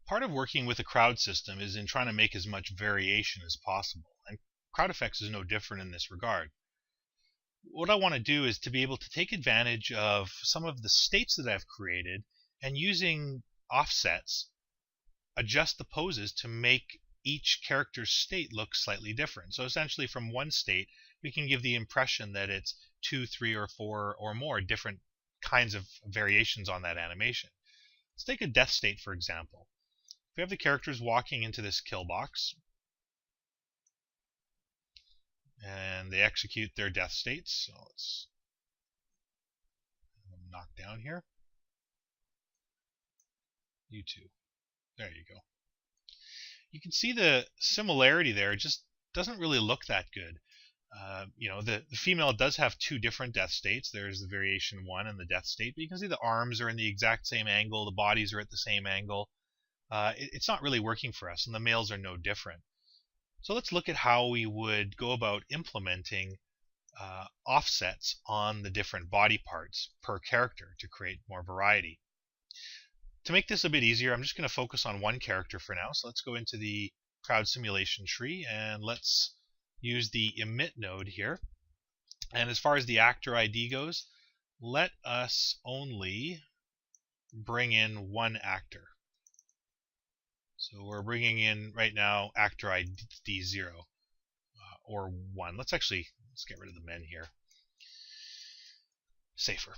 Part of working with a crowd system is in trying to make as much variation as possible, and CrowdFx is no different in this regard. What I want to do is to be able to take advantage of some of the states that I've created, and using offsets adjust the poses to make each character's state look slightly different. So essentially from one state we can give the impression that it's 2, 3, or 4 or more different kinds of variations on that animation. Let's take a death state for example. If we have the characters walking into this kill box and they execute their death states, so let's knock down here. You two. There you go. You can see the similarity there. It just doesn't really look that good. The female does have two different death states. There's the variation 1 and the death state, but you can see the arms are in the exact same angle, the bodies are at the same angle. It's not really working for us, and the males are no different. So let's look at how we would go about implementing offsets on the different body parts per character to create more variety. To make this a bit easier, I'm just going to focus on one character for now. So let's go into the crowd simulation tree and let's use the emit node here. And as far as the actor ID goes, let us only bring in one actor. So we're bringing in right now actor ID 0 or 1. Let's get rid of the men here. Safer.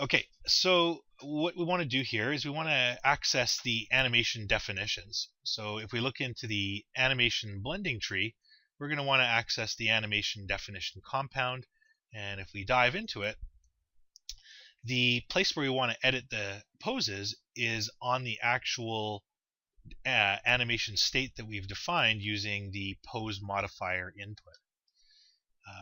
Okay, so what we want to do here is we want to access the animation definitions. So if we look into the animation blending tree, we're going to want to access the animation definition compound. And if we dive into it, the place where we want to edit the poses is on the actual animation state that we've defined using the pose modifier input.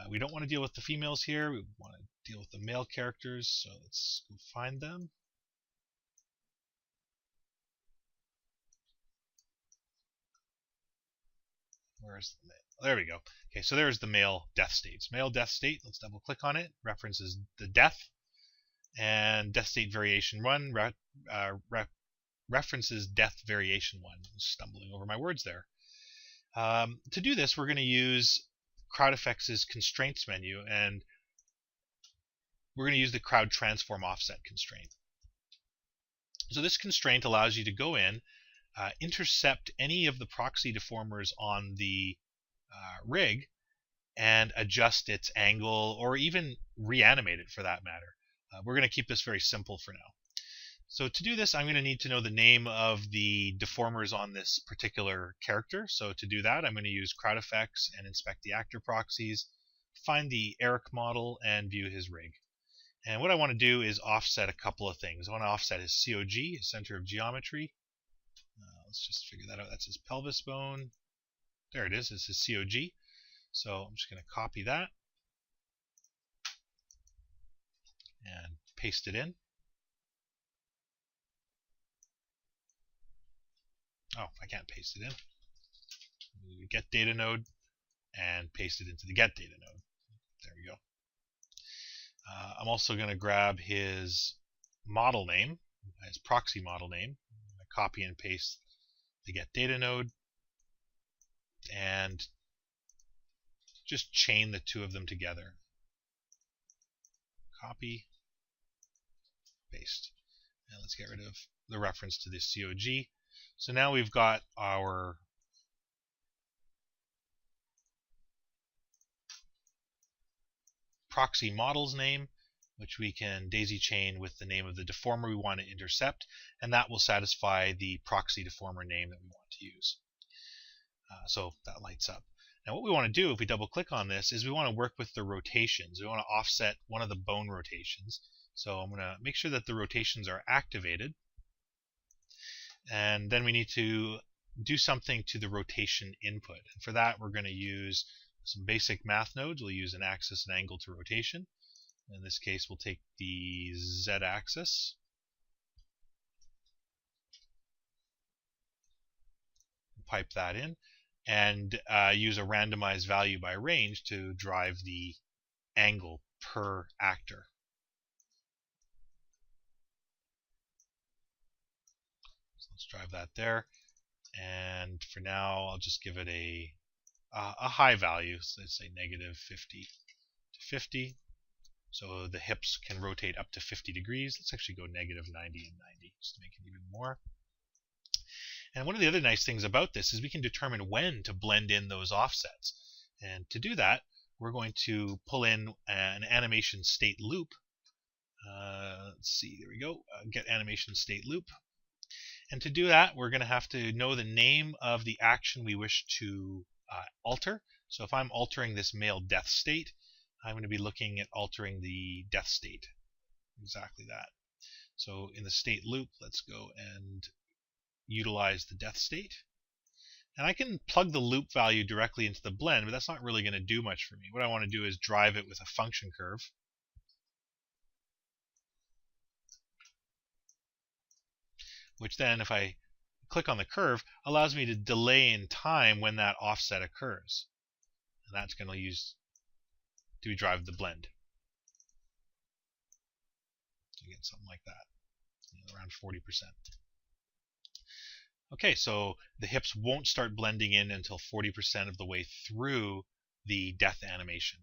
We don't want to deal with the females here. We want to deal with the male characters. So let's go find them. Where's the male? There we go. Okay, so there's the male death states. Male death state, let's double click on it. References the death. And death state variation 1 references death variation 1. I'm stumbling over my words there. To do this, we're going to use CrowdFx's constraints menu, and we're going to use the crowd transform offset constraint. So this constraint allows you to go in, intercept any of the proxy deformers on the rig, and adjust its angle, or even reanimate it for that matter. We're going to keep this very simple for now. So to do this, I'm going to need to know the name of the deformers on this particular character. So to do that, I'm going to use CrowdFx and inspect the actor proxies, find the Eric model, and view his rig. And what I want to do is offset a couple of things. I want to offset his COG, his center of geometry. Let's just figure that out. That's his pelvis bone. There it is. It's his COG. So I'm just going to copy that and paste it in. Oh, I can't paste it in. Get data node and paste it into the get data node. There we go. I'm also going to grab his model name, his proxy model name. I'm going to copy and paste the get data node and just chain the two of them together. Copy, paste. And let's get rid of the reference to this COG. So now we've got our proxy model's name, which we can daisy chain with the name of the deformer we want to intercept, and that will satisfy the proxy deformer name that we want to use. So that lights up. Now what we want to do if we double click on this is we want to work with the rotations. We want to offset one of the bone rotations. So I'm going to make sure that the rotations are activated. And then we need to do something to the rotation input. And for that, we're going to use some basic math nodes. We'll use an axis and angle to rotation. In this case, we'll take the z-axis. Pipe that in. And use a randomized value by range to drive the angle per actor. Let's drive that there. And for now, I'll just give it a high value. So let's say negative 50 to 50. So the hips can rotate up to 50 degrees. Let's actually go negative 90 and 90 just to make it even more. And one of the other nice things about this is we can determine when to blend in those offsets. And to do that, we're going to pull in an animation state loop. Let's see, there we go, get animation state loop. And to do that, we're going to have to know the name of the action we wish to alter. So if I'm altering this male death state, I'm going to be looking at altering the death state. Exactly that. So in the state loop, let's go and utilize the death state. And I can plug the loop value directly into the blend, but that's not really going to do much for me. What I want to do is drive it with a function curve. Which then, if I click on the curve, allows me to delay in time when that offset occurs. And that's going to use to drive the blend. So you get something like that, around 40%. Okay, so the hips won't start blending in until 40% of the way through the death animation.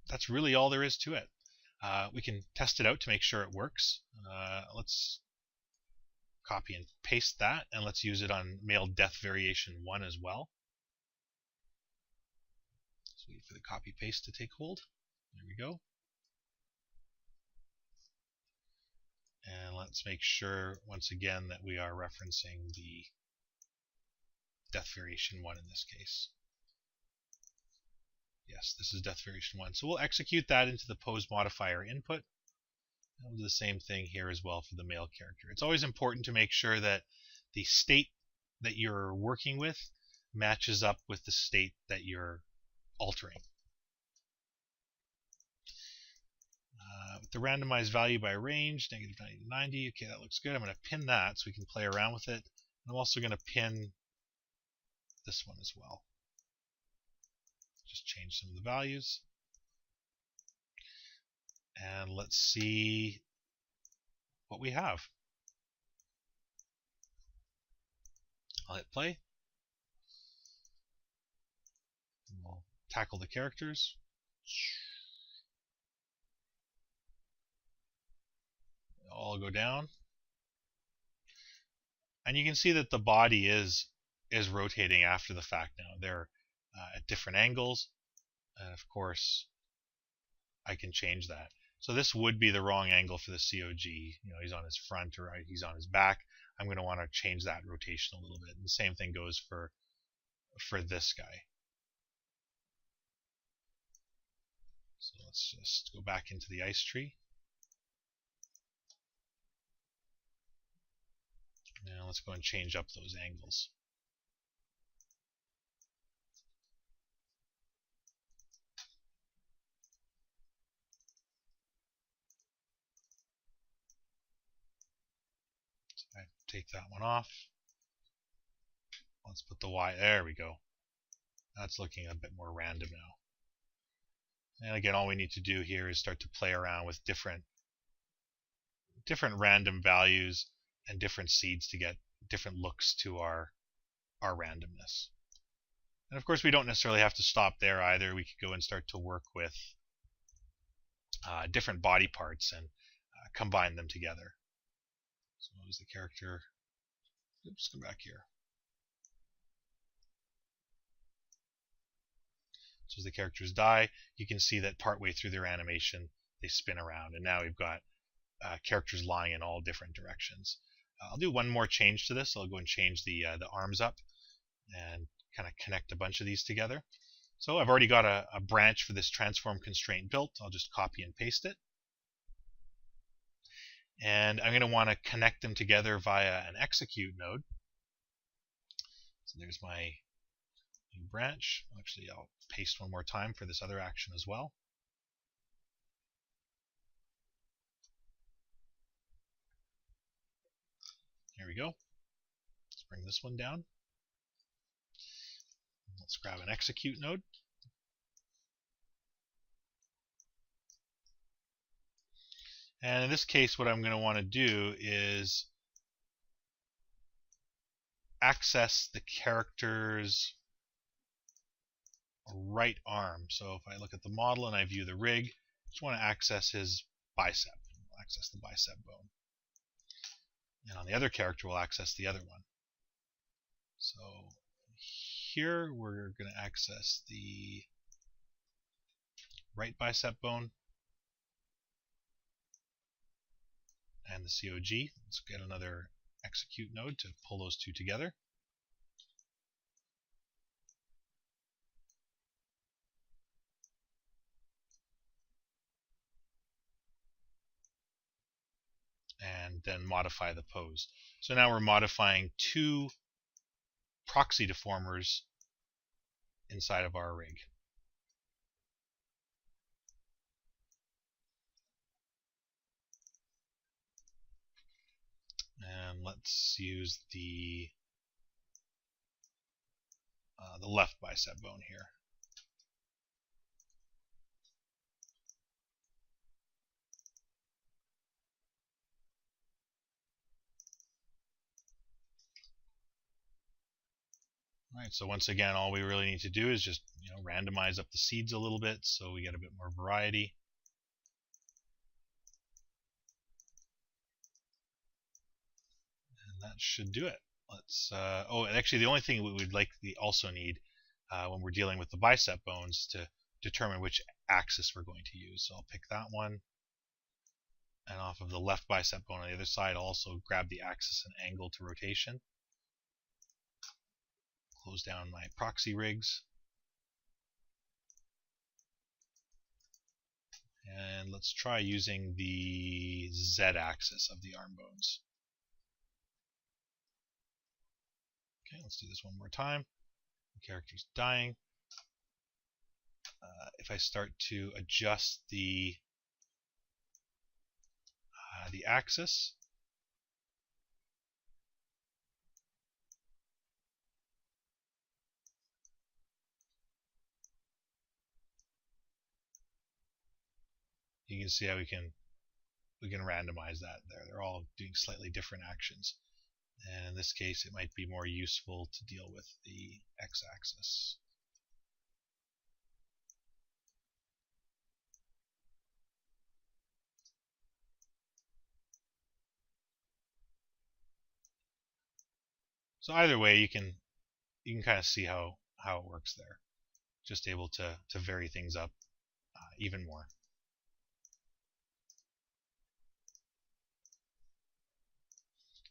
That's really all there is to it. We can test it out to make sure it works. Let's copy and paste that, and let's use it on male death variation 1 as well. Let's wait for the copy paste to take hold. There we go. And let's make sure once again that we are referencing the death variation 1 in this case. Yes, this is death variation 1. So we'll execute that into the pose modifier input. We'll do the same thing here as well for the male character. It's always important to make sure that the state that you're working with matches up with the state that you're altering. With the randomized value by range, negative 90 to 90, okay, that looks good. I'm going to pin that so we can play around with it. I'm also going to pin this one as well. Just change some of the values. And let's see what we have. I'll hit play. And we'll tackle the characters. All go down. And you can see that the body is rotating after the fact now. They're at different angles. And of course, I can change that. So this would be the wrong angle for the COG. He's on his front or he's on his back. I'm going to want to change that rotation a little bit. And the same thing goes for this guy. So let's just go back into the ice tree. Now let's go and change up those angles. I take that one off. Let's put the Y. There we go. That's looking a bit more random now. And again, all we need to do here is start to play around with different random values and different seeds to get different looks to our randomness. And of course, we don't necessarily have to stop there either. We could go and start to work with different body parts and combine them together. So what was the character? Oops, come back here. So as the characters die, you can see that partway through their animation, they spin around. And now we've got characters lying in all different directions. I'll do one more change to this. I'll go and change the arms up and kind of connect a bunch of these together. So I've already got a branch for this transform constraint built. I'll just copy and paste it. And I'm going to want to connect them together via an execute node. So there's my new branch. Actually, I'll paste one more time for this other action as well. Here we go. Let's bring this one down. Let's grab an execute node. And in this case, what I'm going to want to do is access the character's right arm. So if I look at the model and I view the rig, I just want to access his bicep. We'll access the bicep bone. And on the other character, we'll access the other one. So here we're going to access the right bicep bone and the COG. Let's get another execute node to pull those two together. And then modify the pose. So now we're modifying two proxy deformers inside of our rig. And let's use the left bicep bone here. Alright, so once again, all we really need to do is just randomize up the seeds a little bit so we get a bit more variety. And that should do it. Let's. Oh, and actually, the only thing we would likely also need when we're dealing with the bicep bones to determine which axis we're going to use. So I'll pick that one. And off of the left bicep bone on the other side, I'll also grab the axis and angle to rotation. Close down my proxy rigs. And let's try using the Z-axis of the arm bones. Okay, let's do this one more time. The character's dying. If I start to adjust the axis, you can see how we can randomize that there. They're all doing slightly different actions. And in this case, it might be more useful to deal with the x-axis. So either way, you can kind of see how it works there. Just able to vary things up even more.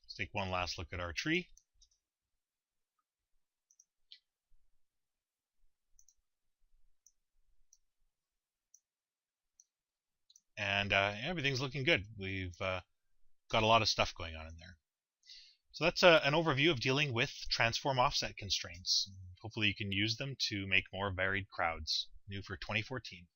Let's take one last look at our tree. And everything's looking good. We've got a lot of stuff going on in there. So that's an overview of dealing with transform offset constraints. Hopefully you can use them to make more varied crowds, new for 2014.